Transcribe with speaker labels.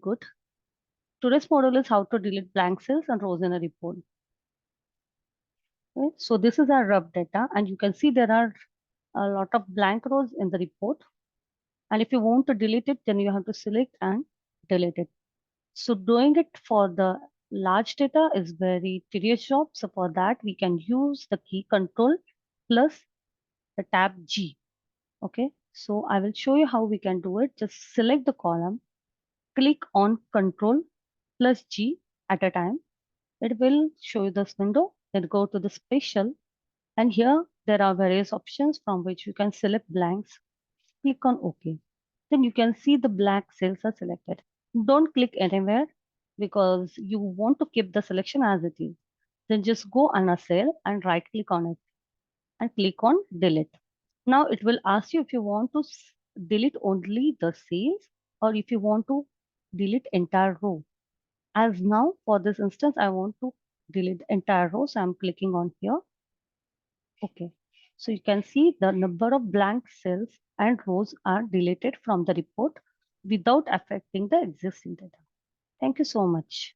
Speaker 1: Good. Today's model is how to delete blank cells and rows in a report. Okay. So this is our rough data, and you can see there are a lot of blank rows in the report. And if you want to delete it, then you have to select and delete it. So doing it for the large data is very tedious job. So for that, we can use the key control plus the tab G. Okay. So I will show you how we can do it. Just select the column, click on control plus G at a time. It will show you this window. Then go to the special, and here there are various options from which you can select blanks. Click on OK. Then you can see the black cells are selected. Don't click anywhere because you want to keep the selection as it is. Then just go on a cell and right click on it and click on delete. Now it will ask you if you want to delete only the cells or if you want to delete entire row. As now for this instance, I want to delete the entire row. So I'm clicking on here. Okay. So you can see the number of blank cells and rows are deleted from the report without affecting the existing data. Thank you so much.